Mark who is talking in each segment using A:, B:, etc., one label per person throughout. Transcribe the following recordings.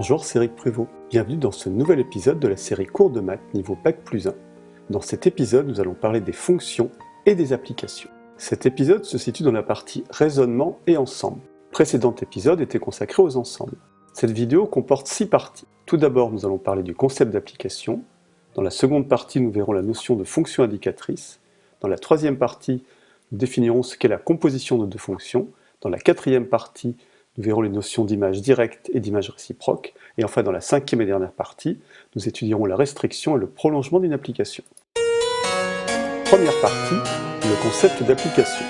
A: Bonjour, c'est Eric Prévost. Bienvenue dans ce nouvel épisode de la série Cours de maths niveau Bac+1. Dans cet épisode, nous allons parler des fonctions et des applications. Cet épisode se situe dans la partie raisonnement et ensemble. Le précédent épisode était consacré aux ensembles. Cette vidéo comporte 6 parties. Tout d'abord, nous allons parler du concept d'application. Dans la seconde partie, nous verrons la notion de fonction indicatrice. Dans la troisième partie, nous définirons ce qu'est la composition de deux fonctions. Dans la quatrième partie, nous verrons les notions d'image directe et d'image réciproque. Et enfin, dans la cinquième et dernière partie, nous étudierons la restriction et le prolongement d'une application. Première partie, le concept d'application.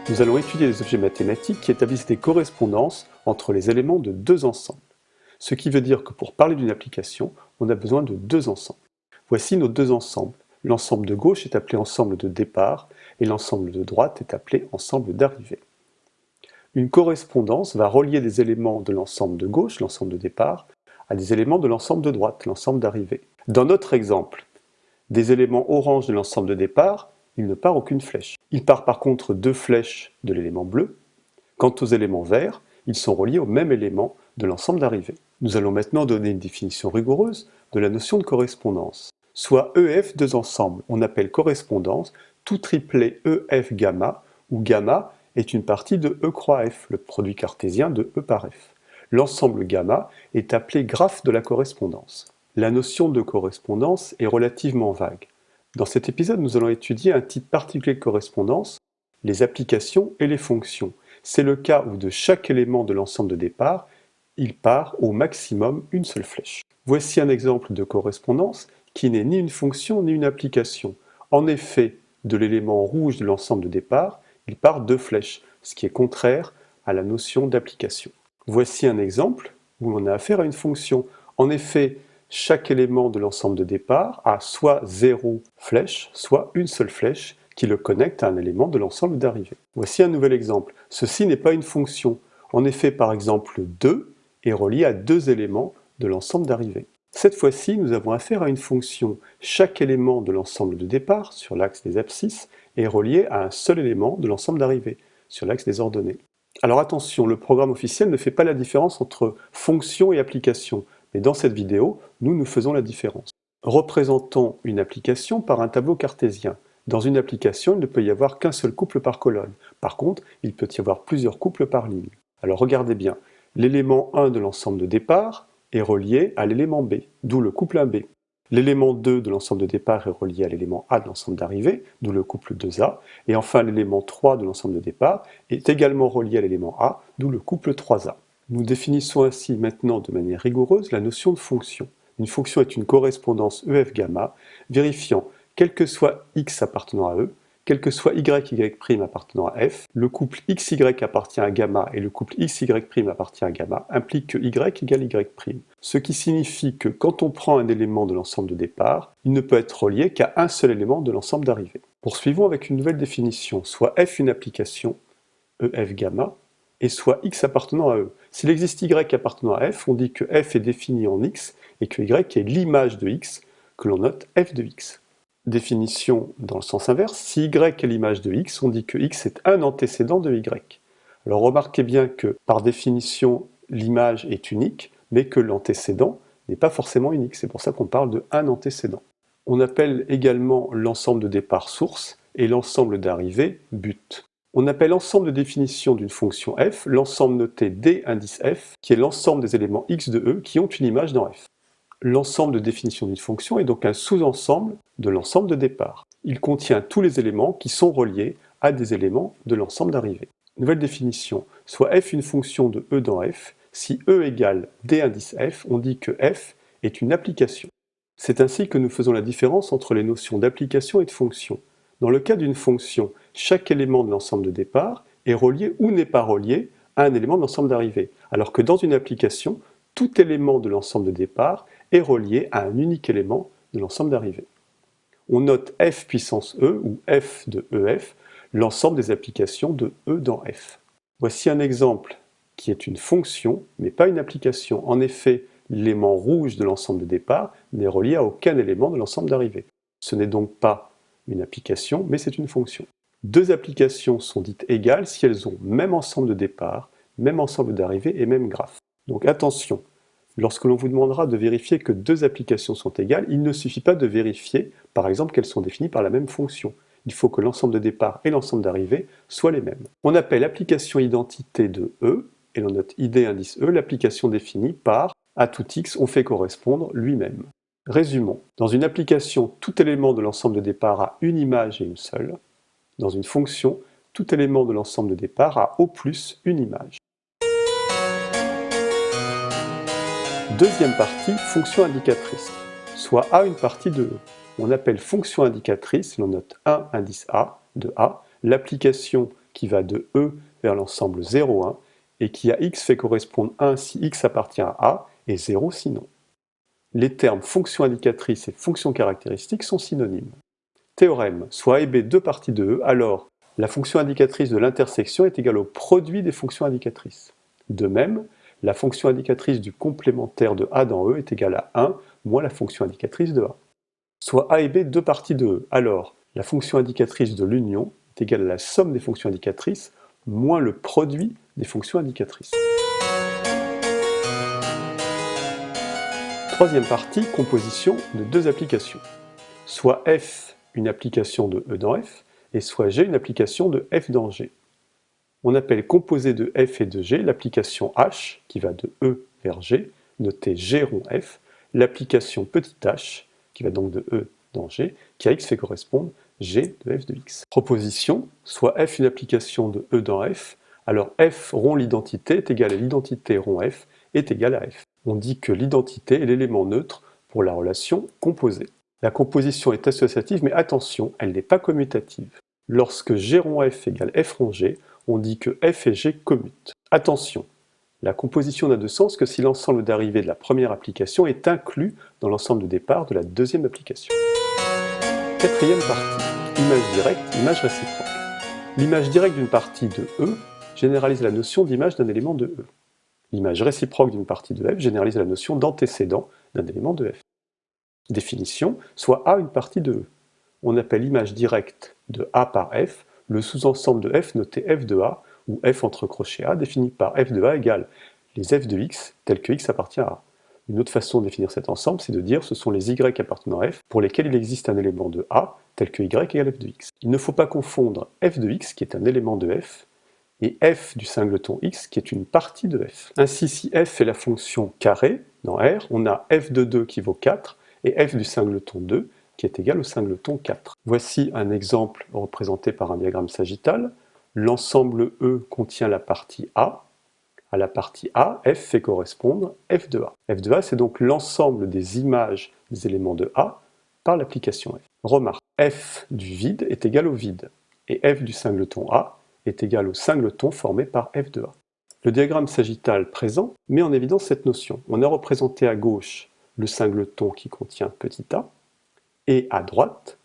A: Nous allons étudier les objets mathématiques qui établissent des correspondances entre les éléments de deux ensembles. Ce qui veut dire que pour parler d'une application, on a besoin de deux ensembles. Voici nos deux ensembles. L'ensemble de gauche est appelé ensemble de départ et l'ensemble de droite est appelé ensemble d'arrivée. Une correspondance va relier des éléments de l'ensemble de gauche, l'ensemble de départ, à des éléments de l'ensemble de droite, l'ensemble d'arrivée. Dans notre exemple, des éléments orange de l'ensemble de départ, il ne part aucune flèche. Il part par contre deux flèches de l'élément bleu. Quant aux éléments verts, ils sont reliés au même élément de l'ensemble d'arrivée. Nous allons maintenant donner une définition rigoureuse de la notion de correspondance. Soit EF deux ensembles, on appelle correspondance tout triplet EF gamma, où gamma est une partie de E croix F, le produit cartésien de E par F. L'ensemble gamma est appelé graphe de la correspondance. La notion de correspondance est relativement vague. Dans cet épisode, nous allons étudier un type particulier de correspondance, les applications et les fonctions. C'est le cas où de chaque élément de l'ensemble de départ, il part au maximum une seule flèche. Voici un exemple de correspondance qui n'est ni une fonction ni une application. En effet, de l'élément rouge de l'ensemble de départ, il part deux flèches, ce qui est contraire à la notion d'application. Voici un exemple où l'on a affaire à une fonction. En effet, chaque élément de l'ensemble de départ a soit 0 flèche, soit une seule flèche qui le connecte à un élément de l'ensemble d'arrivée. Voici un nouvel exemple. Ceci n'est pas une fonction. En effet, par exemple, 2 est relié à deux éléments de l'ensemble d'arrivée. Cette fois-ci, nous avons affaire à une fonction. Chaque élément de l'ensemble de départ, sur l'axe des abscisses, est relié à un seul élément de l'ensemble d'arrivée, sur l'axe des ordonnées. Alors attention, le programme officiel ne fait pas la différence entre fonction et application, mais dans cette vidéo, nous faisons la différence. Représentons une application par un tableau cartésien. Dans une application, il ne peut y avoir qu'un seul couple par colonne. Par contre, il peut y avoir plusieurs couples par ligne. Alors regardez bien, l'élément 1 de l'ensemble de départ est relié à l'élément B, d'où le couple 1B. L'élément 2 de l'ensemble de départ est relié à l'élément A de l'ensemble d'arrivée, d'où le couple 2A. Et enfin, l'élément 3 de l'ensemble de départ est également relié à l'élément A, d'où le couple 3A. Nous définissons ainsi maintenant de manière rigoureuse la notion de fonction. Une fonction est une correspondance EF gamma, vérifiant, quel que soit x appartenant à E, quel que soit y appartenant à f, le couple xy appartient à gamma et le couple xy' appartient à gamma, implique que y égale y'. Ce qui signifie que quand on prend un élément de l'ensemble de départ, il ne peut être relié qu'à un seul élément de l'ensemble d'arrivée. Poursuivons avec une nouvelle définition, soit f une application, EF gamma, et soit x appartenant à E. S'il existe y appartenant à f, on dit que f est défini en x et que y est l'image de x, que l'on note f de x. Définition dans le sens inverse, si y est l'image de x, on dit que x est un antécédent de y. Alors remarquez bien que par définition, l'image est unique, mais que l'antécédent n'est pas forcément unique, c'est pour ça qu'on parle de un antécédent. On appelle également l'ensemble de départ source et l'ensemble d'arrivée but. On appelle l'ensemble de définition d'une fonction f l'ensemble noté d indice f, qui est l'ensemble des éléments x de E qui ont une image dans f. L'ensemble de définition d'une fonction est donc un sous-ensemble de l'ensemble de départ. Il contient tous les éléments qui sont reliés à des éléments de l'ensemble d'arrivée. Nouvelle définition, soit f une fonction de E dans f, si E égale d indice f, on dit que f est une application. C'est ainsi que nous faisons la différence entre les notions d'application et de fonction. Dans le cas d'une fonction, chaque élément de l'ensemble de départ est relié ou n'est pas relié à un élément de l'ensemble d'arrivée, alors que dans une application, tout élément de l'ensemble de départ est relié à un unique élément de l'ensemble d'arrivée. On note f puissance E, ou f de EF, l'ensemble des applications de E dans f. Voici un exemple qui est une fonction, mais pas une application. En effet, l'élément rouge de l'ensemble de départ n'est relié à aucun élément de l'ensemble d'arrivée. Ce n'est donc pas une application, mais c'est une fonction. Deux applications sont dites égales si elles ont même ensemble de départ, même ensemble d'arrivée et même graphe. Donc attention, Lorsque l'on vous demandera de vérifier que deux applications sont égales, il ne suffit pas de vérifier, par exemple, qu'elles sont définies par la même fonction. Il faut que l'ensemble de départ et l'ensemble d'arrivée soient les mêmes. On appelle l'application identité de E, et l'on note ID indice E, l'application définie par à tout x on fait correspondre lui-même. Résumons. Dans une application, tout élément de l'ensemble de départ a une image et une seule. Dans une fonction, tout élément de l'ensemble de départ a au plus une image. Deuxième partie, fonction indicatrice, soit A une partie de E. On appelle fonction indicatrice, l'on note 1 indice A de A, l'application qui va de E vers l'ensemble 0, 1, et qui à x fait correspondre 1 si x appartient à A, et 0 sinon. Les termes fonction indicatrice et fonction caractéristique sont synonymes. Théorème, soit A et B deux parties de E, alors la fonction indicatrice de l'intersection est égale au produit des fonctions indicatrices. De même, la fonction indicatrice du complémentaire de A dans E est égale à 1 moins la fonction indicatrice de A. Soit A et B deux parties de E, alors la fonction indicatrice de l'union est égale à la somme des fonctions indicatrices moins le produit des fonctions indicatrices. Troisième partie, composition de deux applications. Soit F une application de E dans F, et soit G une application de F dans G. On appelle composé de F et de G l'application H, qui va de E vers G, notée G rond F, l'application petit h, qui va donc de E dans G, qui à x fait correspondre G de F de x. Proposition, soit F une application de E dans F, alors F rond l'identité est égal à l'identité rond F est égal à F. On dit que l'identité est l'élément neutre pour la relation composée. La composition est associative, mais attention, elle n'est pas commutative. Lorsque G rond F égale F rond G, on dit que F et G commutent. Attention, la composition n'a de sens que si l'ensemble d'arrivée de la première application est inclus dans l'ensemble de départ de la deuxième application. Quatrième partie, image directe, image réciproque. L'image directe d'une partie de E généralise la notion d'image d'un élément de E. L'image réciproque d'une partie de F généralise la notion d'antécédent d'un élément de F. Définition, soit A une partie de E. On appelle l'image directe de A par F le sous-ensemble de F noté F de A, où F entre crochets A défini par F de A égale les F de X, tels que X appartient à A. Une autre façon de définir cet ensemble, c'est de dire ce sont les Y appartenant à F pour lesquels il existe un élément de A, tel que Y égale F de X. Il ne faut pas confondre F de X, qui est un élément de F, et F du singleton X, qui est une partie de F. Ainsi, si F est la fonction carré dans R, on a F de 2 qui vaut 4, et F du singleton 2 qui est égal au singleton 4. Voici un exemple représenté par un diagramme sagittal. L'ensemble E contient la partie A. À la partie A, F fait correspondre F de A. F de A, c'est donc l'ensemble des images des éléments de A par l'application F. Remarque, F du vide est égal au vide, et F du singleton A est égal au singleton formé par F de A. Le diagramme sagittal présent met en évidence cette notion. On a représenté à gauche le singleton qui contient petit a, et à droite,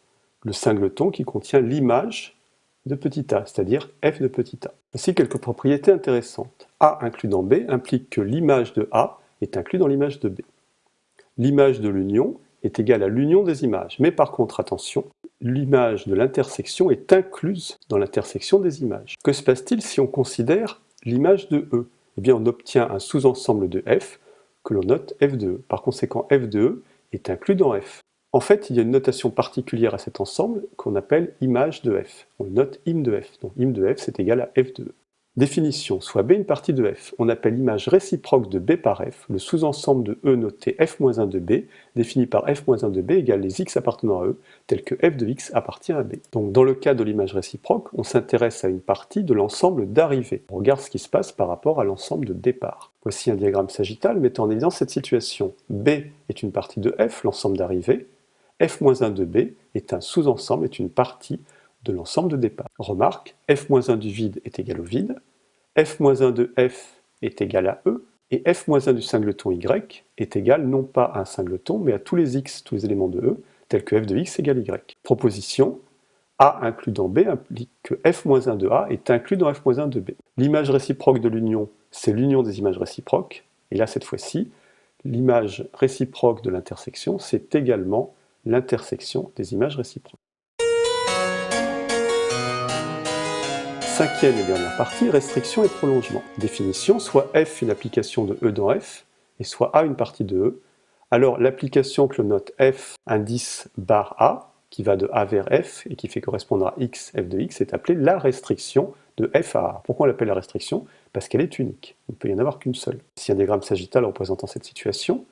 A: le singleton qui contient l'image de petit a, c'est-à-dire f de petit a. Voici quelques propriétés intéressantes. A inclus dans B implique que l'image de A est inclue dans l'image de B. L'image de l'union est égale à l'union des images, mais par contre, attention, l'image de l'intersection est incluse dans l'intersection des images. Que se passe-t-il si on considère l'image de E? Eh bien, on obtient un sous-ensemble de F que l'on note F de E. Par conséquent, F de E est inclus dans F. En fait, il y a une notation particulière à cet ensemble qu'on appelle image de F. On le note im de F. Donc im de F, c'est égal à F de E. Définition, soit B une partie de F. On appelle l'image réciproque de B par F, le sous-ensemble de E noté F-1 de B, défini par F-1 de B égale les X appartenant à E, tel que F de X appartient à B. Donc dans le cas de l'image réciproque, on s'intéresse à une partie de l'ensemble d'arrivée. On regarde ce qui se passe par rapport à l'ensemble de départ. Voici un diagramme sagittal mettant en évidence cette situation. B est une partie de F, l'ensemble d'arrivée. F-1 de B est un sous-ensemble, est une partie de l'ensemble de départ. Remarque, F-1 du vide est égal au vide, F-1 de F est égal à E, et F-1 du singleton Y est égal non pas à un singleton, mais à tous les X, tous les éléments de E, tels que F de X égale Y. Proposition, A inclus dans B implique que F-1 de A est inclus dans F-1 de B. L'image réciproque de l'union, c'est l'union des images réciproques, et là cette fois-ci, l'image réciproque de l'intersection, c'est également l'intersection des images réciproques. Cinquième et dernière partie, restriction et prolongement. Définition, soit F une application de E dans F, et soit A une partie de E, alors l'application que l'on note F indice bar A, qui va de A vers F et qui fait correspondre à X, F de X, est appelée la restriction de F à A. Pourquoi on l'appelle la restriction? Parce qu'elle est unique. Il ne peut y en avoir qu'une seule. Si un diagramme sagittal représentant cette situation,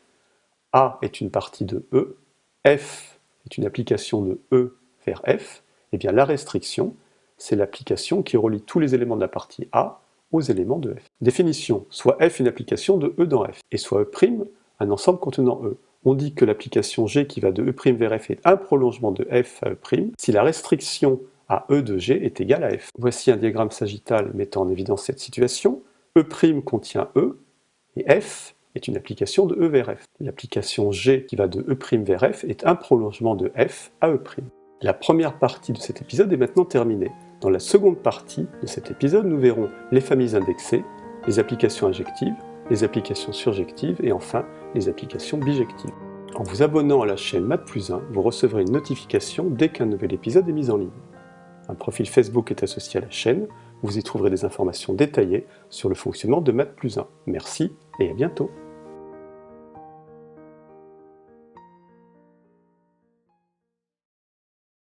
A: A est une partie de E, F est une application de E vers F, et bien la restriction, c'est l'application qui relie tous les éléments de la partie A aux éléments de F. Définition, soit F une application de E dans F, et soit E' un ensemble contenant E. On dit que l'application G qui va de E' vers F est un prolongement de F à E' si la restriction à E de G est égale à F. Voici un diagramme sagittal mettant en évidence cette situation. E' contient E, et F est une application de E vers F. L'application G qui va de E' vers F est un prolongement de F à E'. La première partie de cet épisode est maintenant terminée. Dans la seconde partie de cet épisode, nous verrons les familles indexées, les applications injectives, les applications surjectives et enfin les applications bijectives. En vous abonnant à la chaîne Math+1, vous recevrez une notification dès qu'un nouvel épisode est mis en ligne. Un profil Facebook est associé à la chaîne, vous y trouverez des informations détaillées sur le fonctionnement de Math+1. Merci et à bientôt.